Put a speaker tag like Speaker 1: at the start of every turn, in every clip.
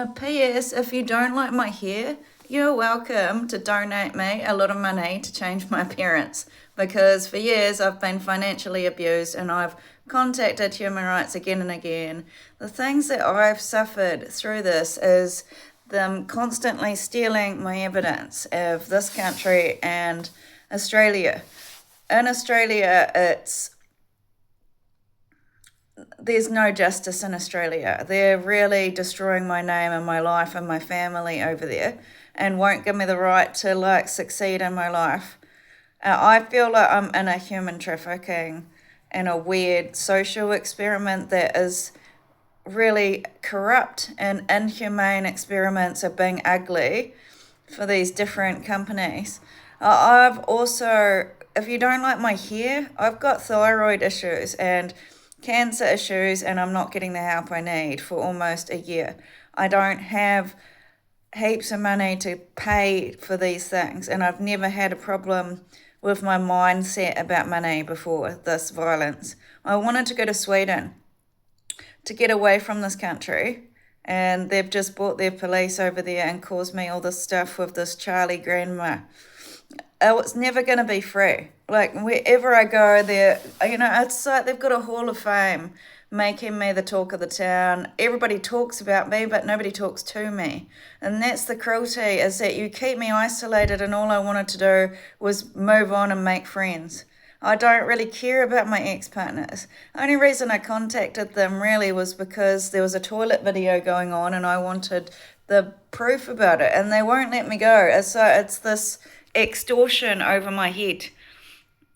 Speaker 1: P.S. If you don't like my hair, you're welcome to donate me a lot of money to change my appearance, because for years I've been financially abused and I've contacted human rights again and again. The things that I've suffered through this is them constantly stealing my evidence of this country and Australia. In Australia, there's no justice in Australia. They're really destroying my name and my life and my family over there, and won't give me the right to succeed in my life. I feel like I'm in a human trafficking and a weird social experiment that is really corrupt, and inhumane experiments of being ugly for these different companies. I've also, if you don't like my hair, I've got thyroid issues and cancer issues, and I'm not getting the help I need for almost a year. I don't have heaps of money to pay for these things, and I've never had a problem with my mindset about money before this violence. I wanted to go to Sweden to get away from this country, and they've just brought their police over there and caused me all this stuff with this Charlie grandma. Oh, it's never going to be free. Like, wherever I go there, it's like they've got a hall of fame making me the talk of the town. Everybody talks about me, but nobody talks to me. And that's the cruelty, is that you keep me isolated, and all I wanted to do was move on and make friends. I don't really care about my ex-partners. The only reason I contacted them really was because there was a toilet video going on and I wanted the proof about it, and they won't let me go. So it's this extortion over my head.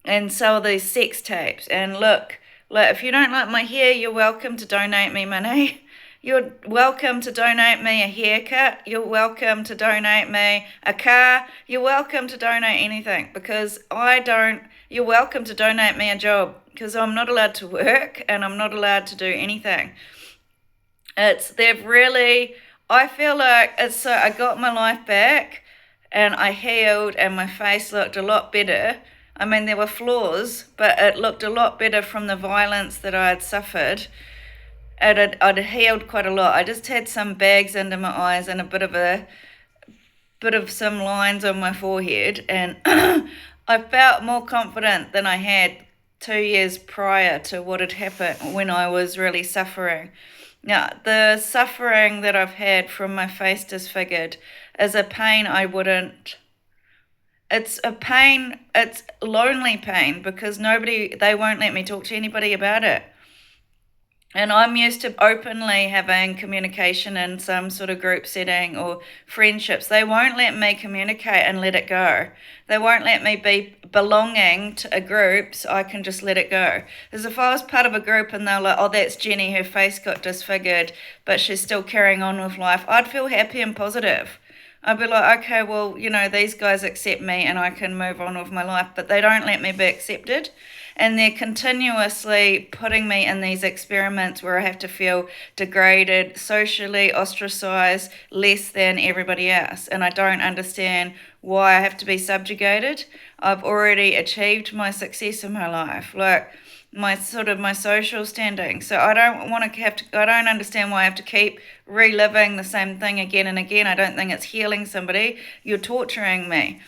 Speaker 1: And so are these sex tapes. And look, if you don't like my hair, you're welcome to donate me money. You're welcome to donate me a haircut. You're welcome to donate me a car. You're welcome to donate anything, because you're welcome to donate me a job, because I'm not allowed to work and I'm not allowed to do anything. I feel like I got my life back and I healed, and my face looked a lot better. I mean, there were flaws, but it looked a lot better from the violence that I had suffered. I'd healed quite a lot. I just had some bags under my eyes and a bit of some lines on my forehead, and I felt more confident than I had 2 years prior to what had happened, when I was really suffering. Now, the suffering that I've had from my face disfigured is a pain it's a pain, it's lonely pain, because they won't let me talk to anybody about it. And I'm used to openly having communication in some sort of group setting or friendships. They won't let me communicate and let it go. They won't let me be belonging to a group so I can just let it go. As if I was part of a group and they're like, oh, that's Jenni, her face got disfigured, but she's still carrying on with life, I'd feel happy and positive. I'd be like, okay, well, these guys accept me and I can move on with my life, but they don't let me be accepted. And they're continuously putting me in these experiments where I have to feel degraded, socially ostracized, less than everybody else. And I don't understand why I have to be subjugated. I've already achieved my success in my life, my social standing. So I don't understand why I have to keep reliving the same thing again and again. I don't think it's healing somebody. You're torturing me.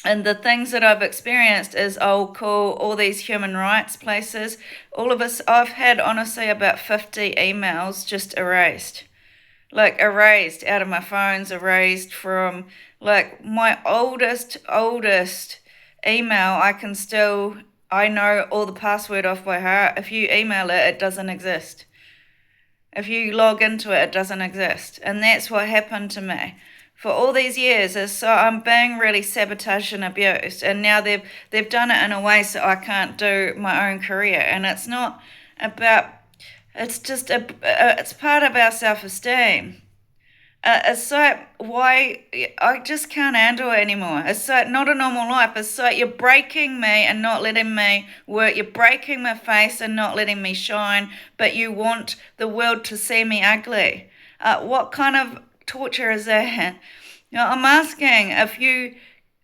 Speaker 1: And the things that I've experienced is I'll call all these human rights places. I've had honestly about 50 emails just erased. Erased out of my phones, erased from my oldest email. I know all the password off by heart. If you email it, it doesn't exist. If you log into it, it doesn't exist. And that's what happened to me for all these years, is so I'm being really sabotaged and abused, and now they've done it in a way so I can't do my own career. And it's not about, it's just it's part of our self-esteem. It's like, why, I just can't handle it anymore. It's like not a normal life. It's like you're breaking me and not letting me work. You're breaking my face and not letting me shine, but you want the world to see me ugly. What kind of torture is that? I'm asking, if you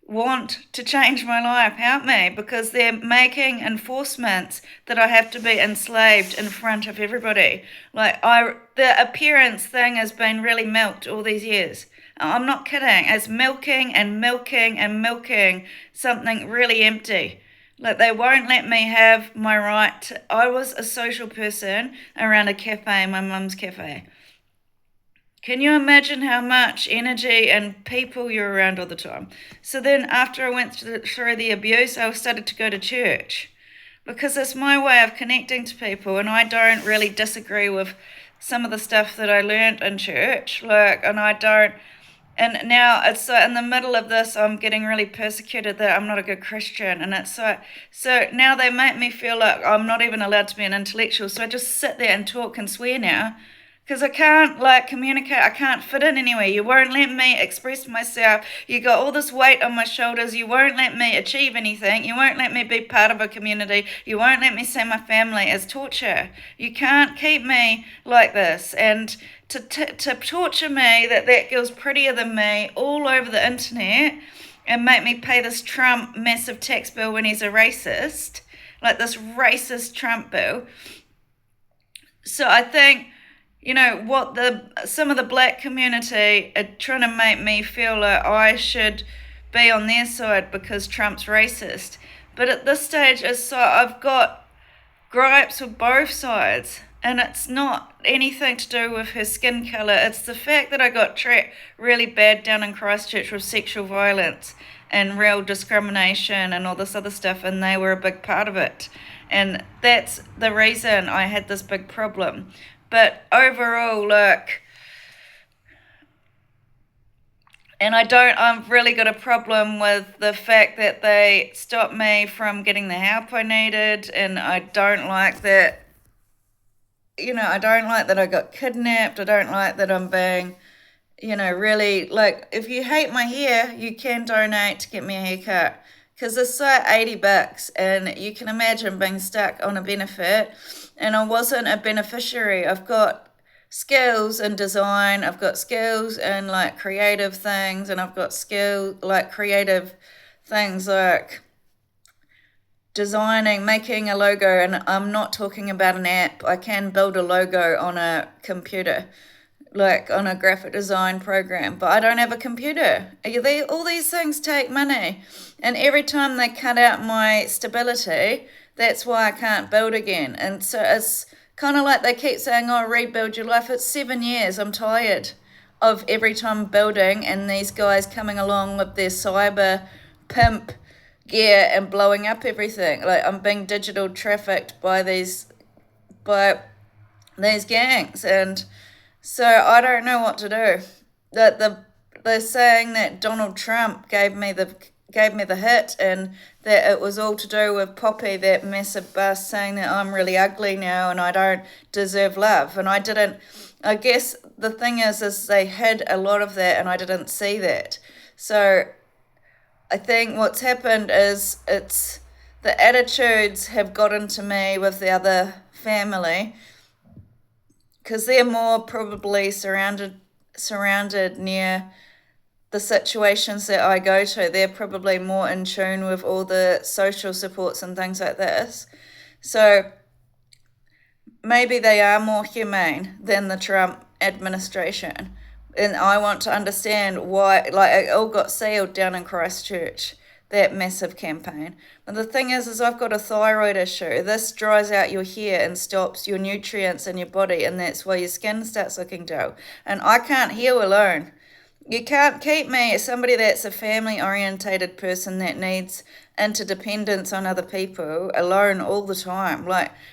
Speaker 1: want to change my life help me, because they're making enforcements that I have to be enslaved in front of everybody. Like the appearance thing has been really milked all these years. I'm not kidding. It's milking and milking and milking something really empty. Like they won't let me have my right I was a social person around a cafe, my mum's cafe. Can you imagine how much energy and people you're around all the time? So then, after I went through the abuse, I started to go to church because it's my way of connecting to people, and I don't really disagree with some of the stuff that I learned in church. And I don't. And now it's so in the middle of this, I'm getting really persecuted that I'm not a good Christian, and it's so now they make me feel like I'm not even allowed to be an intellectual. So I just sit there and talk and swear now because I can't communicate. I can't fit in anywhere. You won't let me express myself. You got all this weight on my shoulders. You won't let me achieve anything. You won't let me be part of a community. You won't let me see my family as torture. You can't keep me like this. And to torture me that girl's prettier than me all over the internet and make me pay this Trump massive tax bill when he's a racist, like this racist Trump bill. So I think, what some of the black community are trying to make me feel like I should be on their side because Trump's racist. But at this stage, I've got gripes with both sides, and it's not anything to do with her skin colour. It's the fact that I got treated really bad down in Christchurch with sexual violence and real discrimination and all this other stuff, and they were a big part of it. And that's the reason I had this big problem. But overall, I've really got a problem with the fact that they stopped me from getting the help I needed, and I don't like that, I don't like that I got kidnapped. I don't like that I'm being, really, if you hate my hair, you can donate to get me a haircut. Because it's like $80, and you can imagine being stuck on a benefit, and I wasn't a beneficiary. I've got skills in design, I've got skills in creative things, and I've got skill creative things like designing, making a logo, and I'm not talking about an app. I can build a logo on a computer, on a graphic design program, but I don't have a computer. All these things take money, and every time they cut out my stability, that's why I can't build again. And so it's kind of like they keep saying, oh, rebuild your life. It's 7 years. I'm tired of every time building and these guys coming along with their cyber pimp gear and blowing up everything. I'm being digital trafficked by these gangs, and so I don't know what to do. They're saying that Donald Trump gave me the hit, and that it was all to do with Poppy, that massive bust, saying that I'm really ugly now and I don't deserve love. And I didn't. I guess the thing is they hid a lot of that, and I didn't see that. So I think what's happened is it's the attitudes have got into me with the other family, because they're more probably surrounded near the situations that I go to. They're probably more in tune with all the social supports and things like this. So maybe they are more humane than the Trump administration. And I want to understand why, it all got sealed down in Christchurch, that massive campaign. But the thing is I've got a thyroid issue. This dries out your hair and stops your nutrients in your body, and that's why your skin starts looking dull. And I can't heal alone. You can't keep me as somebody that's a family-orientated person that needs interdependence on other people alone all the time.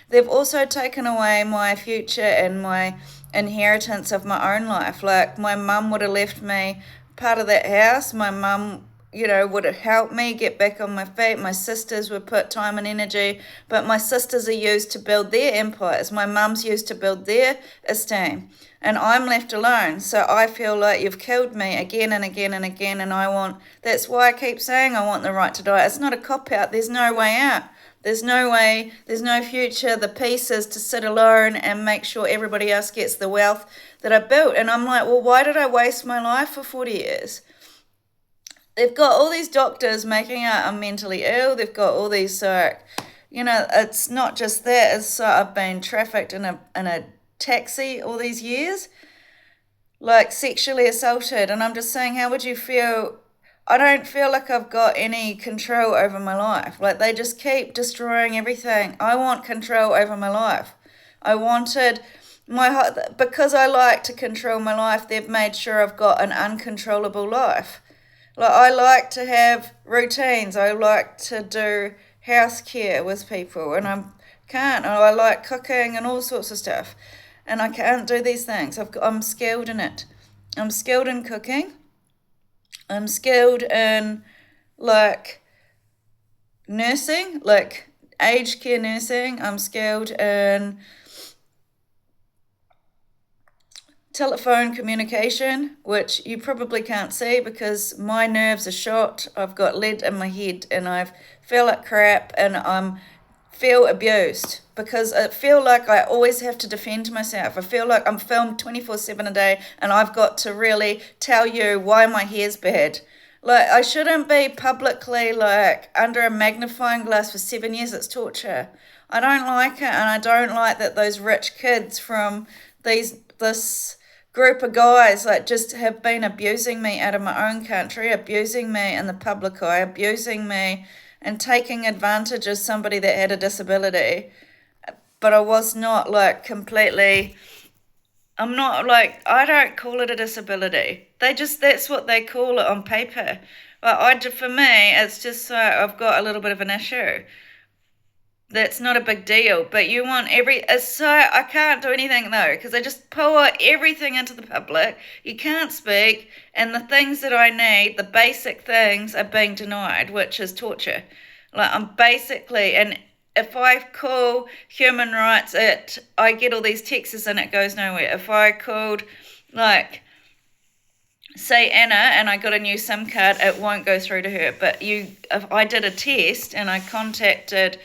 Speaker 1: They've also taken away my future and my inheritance of my own life. My mum would have left me part of that house. My mum, would have helped me get back on my feet. My sisters would put time and energy, but my sisters are used to build their empires. My mum's used to build their esteem, and I'm left alone. So I feel like you've killed me again and again and again, and that's why I keep saying I want the right to die. It's not a cop-out. There's no way out. There's no way, there's no future. The peace is to sit alone and make sure everybody else gets the wealth that I built. And I'm like, well, why did I waste my life for 40 years? they've got all these doctors making out I'm mentally ill. They've got all these, it's not just that. It's I've been trafficked in a taxi all these years, like sexually assaulted, and I'm just saying, how would you feel? I don't feel like I've got any control over my life. Like they just keep destroying everything. I want control over my life. I wanted because I like to control my life. They've made sure I've got an uncontrollable life. Like I like to have routines. I like to do house care with people, and I can't. I like cooking and all sorts of stuff, and I can't do these things. I'm skilled in it. I'm skilled in cooking. I'm skilled in like nursing, like aged care nursing. I'm skilled in telephone communication, which you probably can't see because my nerves are shot. I've got lead in my head and I feel like crap, and I feel abused because I feel like I always have to defend myself. I feel like I'm filmed 24/7 a day and I've got to really tell you why my hair's bad. Like I shouldn't be publicly like under a magnifying glass for 7 years. It's torture. I don't like it, and I don't like that those rich kids from this group of guys like just have been abusing me out of my own country, abusing me in the public eye, abusing me and taking advantage of somebody that had a disability. But I was not like completely, I'm not like, I don't call it a disability. That's what they call it on paper. But for me, it's just I've got a little bit of an issue. That's not a big deal, but you want I can't do anything though, because they just pour everything into the public. You can't speak, and the things that I need, the basic things, are being denied, which is torture. Like I'm basically, and if I call human rights, I get all these texts and it goes nowhere. If I called, like, say Anna, and I got a new SIM card, it won't go through to her. But if I did a test and I contacted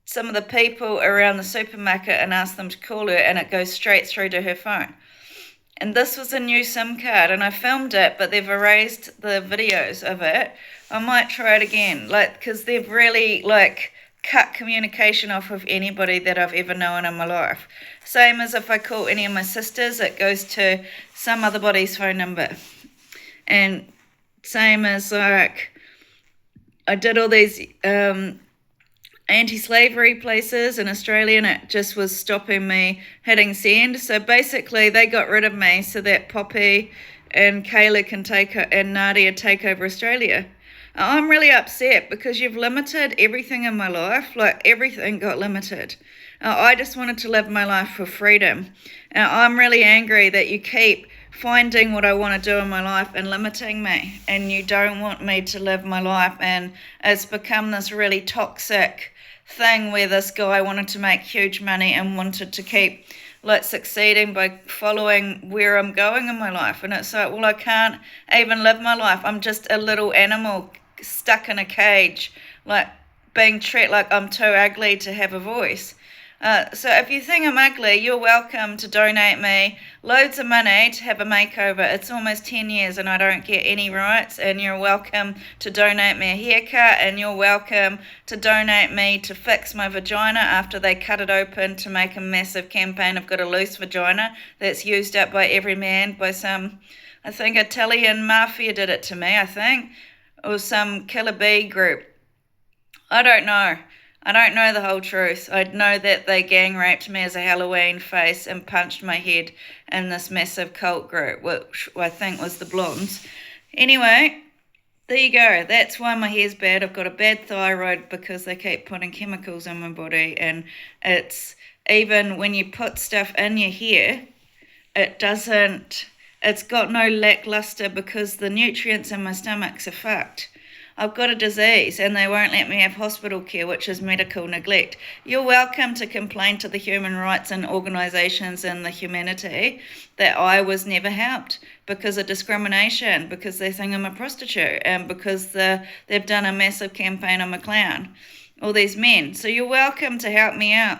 Speaker 1: some of the people around the supermarket and asked them to call her, and it goes straight through to her phone. And this was a new SIM card, and I filmed it, but they've erased the videos of it. I might try it again, like, because they've really, like, cut communication off with anybody that I've ever known in my life. Same as if I call any of my sisters, it goes to some other body's phone number. And same as, like, I did all these anti-slavery places in Australia, and it just was stopping me hitting send. So basically they got rid of me so that Poppy and Kayla and Nadia take over Australia. I'm really upset because you've limited everything in my life. Like everything got limited. I just wanted to live my life for freedom. I'm really angry that you keep finding what I want to do in my life and limiting me, and you don't want me to live my life, and it's become this really toxic thing where this guy wanted to make huge money and wanted to keep like succeeding by following where I'm going in my life. And it's like, well, I can't even live my life. I'm just a little animal stuck in a cage, like being treated like I'm too ugly to have a voice. So if you think I'm ugly, you're welcome to donate me loads of money to have a makeover. It's almost 10 years and I don't get any rights, and you're welcome to donate me a haircut, and you're welcome to donate me to fix my vagina after they cut it open to make a massive campaign. I've got a loose vagina that's used up by every man, by some, I think Italian mafia did it to me, I think, or some killer bee group. I don't know. I don't know the whole truth. I know that they gang raped me as a Halloween face and punched my head in this massive cult group, which I think was the Blondes. Anyway, there you go. That's why my hair's bad. I've got a bad thyroid because they keep putting chemicals in my body, and it's even when you put stuff in your hair, it's got no lackluster because the nutrients in my stomachs are fucked. I've got a disease and they won't let me have hospital care, which is medical neglect. You're welcome to complain to the human rights and organisations and the humanity that I was never helped because of discrimination, because they think I'm a prostitute, and because they've done a massive campaign on my clown, all these men. So you're welcome to help me out.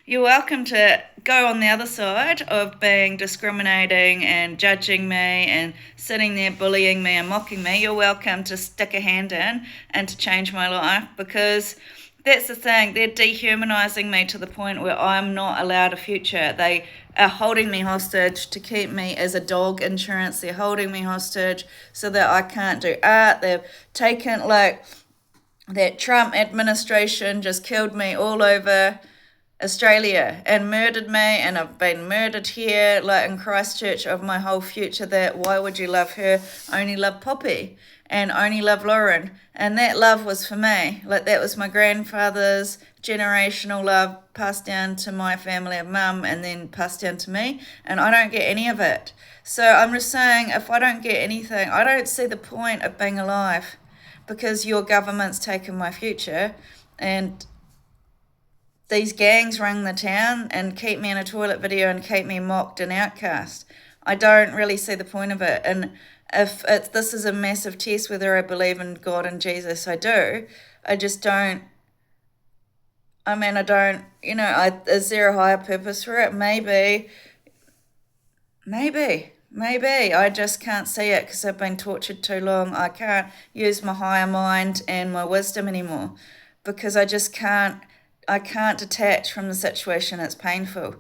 Speaker 1: You're welcome to go on the other side of being discriminating and judging me and sitting there bullying me and mocking me, you're welcome to stick a hand in and to change my life, because that's the thing. They're dehumanizing me to the point where I'm not allowed a future. They are holding me hostage to keep me as a dog insurance. They're holding me hostage so that I can't do art. They've taken, like, that Trump administration just killed me all over Australia and murdered me, and I've been murdered here, like in Christchurch, of my whole future. That why would you love her? Only love Poppy and only love Lauren. And that love was for me. Like, that was my grandfather's generational love passed down to my family of mum and then passed down to me, and I don't get any of it. So I'm just saying, if I don't get anything, I don't see the point of being alive, because your government's taken my future, and these gangs run the town and keep me in a toilet video and keep me mocked and outcast. I don't really see the point of it. And if this is a massive test whether I believe in God and Jesus, I do. I just don't. I mean, I don't, is there a higher purpose for it? Maybe. I just can't see it because I've been tortured too long. I can't use my higher mind and my wisdom anymore, because I just can't. I can't detach from the situation. It's painful.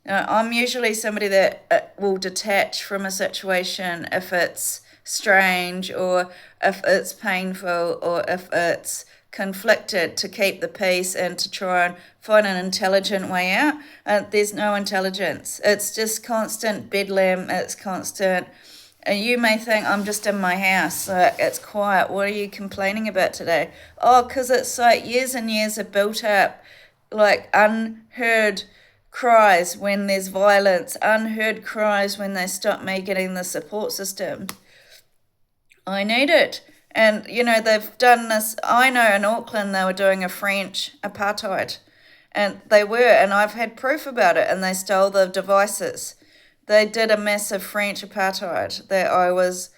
Speaker 1: I'm usually somebody that will detach from a situation if it's strange, or if it's painful, or if it's conflicted, to keep the peace and to try and find an intelligent way out. There's no intelligence. It's just constant bedlam. It's constant. And you may think, I'm just in my house, like, it's quiet. What are you complaining about today? Oh, because it's like years and years of built up, like, unheard cries when there's violence, unheard cries when they stop me getting the support system I need it. And, they've done this. I know in Auckland they were doing a French apartheid. And they were, and I've had proof about it, and they stole the devices. They did a massive French apartheid that I was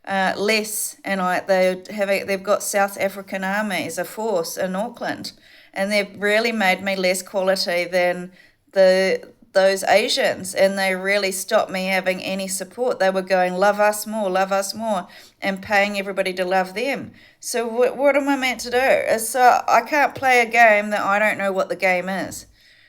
Speaker 1: less, and they've got South African armies, a force in Auckland, and they've really made me less quality than those Asians, and they really stopped me having any support. They were going, love us more, and paying everybody to love them. So what am I meant to do? So I can't play a game that I don't know what the game is.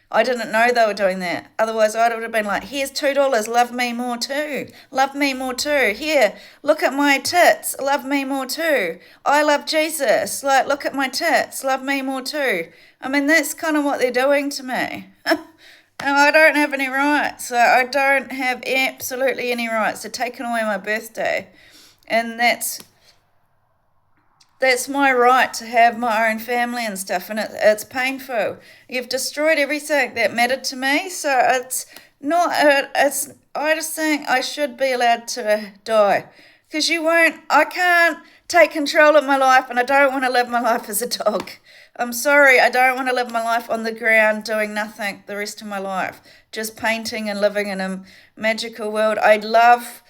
Speaker 1: I didn't know they were doing that. Otherwise, I would have been like, here's $2. Love me more too. Love me more too. Here, look at my tits. Love me more too. I love Jesus. Like, look at my tits. Love me more too. I mean, that's kind of what they're doing to me. And I don't have any rights. I don't have absolutely any rights. They're taking away my birthday. And that's my right to have my own family and stuff, and it's painful. You've destroyed everything that mattered to me, so it's not. I just think I should be allowed to die, because you won't. I can't take control of my life, and I don't want to live my life as a dog. I'm sorry, I don't want to live my life on the ground doing nothing the rest of my life, just painting and living in a magical world. I'd love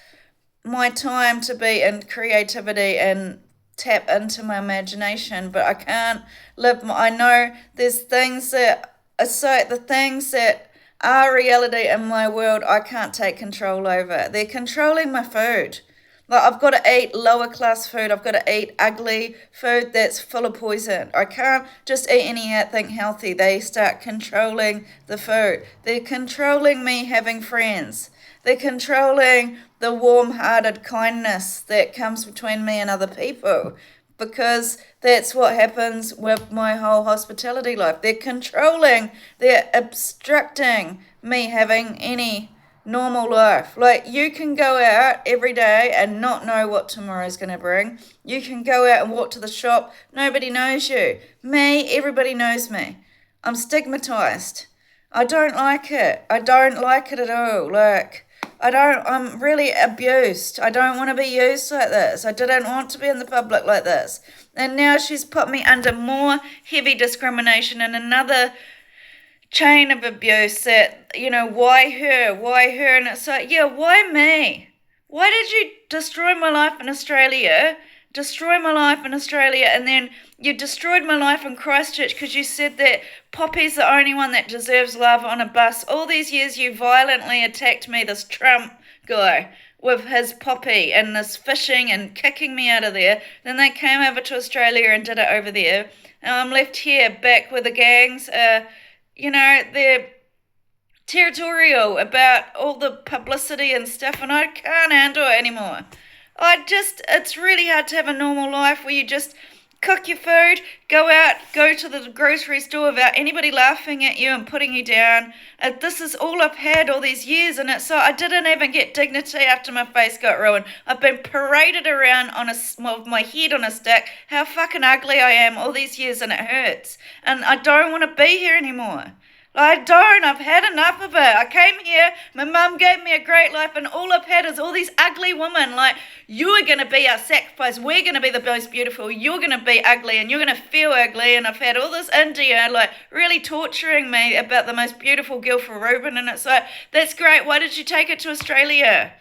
Speaker 1: my time to be in creativity and tap into my imagination, but I can't live. I know there's things that the things that are reality in my world I can't take control over. They're controlling my food. Like, I've got to eat lower class food. I've got to eat ugly food that's full of poison. I can't just eat anything healthy. They start controlling the food. They're controlling me having friends. They're controlling the warm-hearted kindness that comes between me and other people, because that's what happens with my whole hospitality life. They're obstructing me having any normal life. Like, you can go out every day and not know what tomorrow's going to bring. You can go out and walk to the shop. Nobody knows you. Me, everybody knows me. I'm stigmatized. I don't like it. I don't like it at all. Like, I'm really abused. I don't want to be used like this. I didn't want to be in the public like this. And now she's put me under more heavy discrimination and another chain of abuse that, why her? And it's like, yeah, why me? Why did you destroy my life in Australia, destroy my life in Australia, and then you destroyed my life in Christchurch because you said that Poppy's the only one that deserves love on a bus. All these years you violently attacked me, this Trump guy, with his Poppy and this fishing and kicking me out of there. Then they came over to Australia and did it over there. And I'm left here back with the gangs. They're territorial about all the publicity and stuff, and I can't handle it anymore. It's really hard to have a normal life where you just cook your food, go out, go to the grocery store without anybody laughing at you and putting you down. This is all I've had all these years, and so I didn't even get dignity after my face got ruined. I've been paraded around with my head on a stick, how fucking ugly I am all these years, and it hurts. And I don't want to be here anymore. I've had enough of it. I came here, my mum gave me a great life, and all I've had is all these ugly women. You are going to be our sacrifice. We're going to be the most beautiful. You're going to be ugly, and you're going to feel ugly. And I've had all this India, really torturing me about the most beautiful girl for Reuben. And it's like, that's great. Why did you take it to Australia?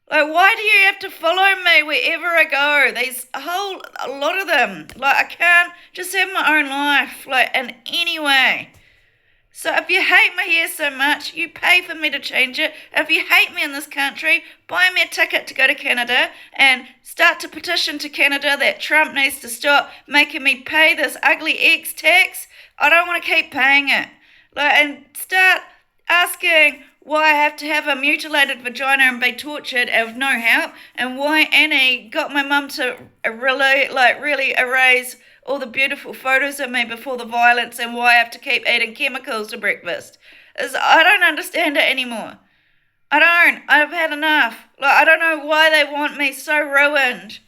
Speaker 1: Why do you have to follow me wherever I go? A lot of them. I can't just have my own life, in any way. So if you hate me here so much, you pay for me to change it. If you hate me in this country, buy me a ticket to go to Canada and start to petition to Canada that Trump needs to stop making me pay this ugly tax. I don't want to keep paying it. And start asking why I have to have a mutilated vagina and be tortured with no help, and why Annie got my mum to really erase all the beautiful photos of me before the violence, and why I have to keep eating chemicals to breakfast. I don't understand it anymore. I've had enough. I don't know why they want me so ruined.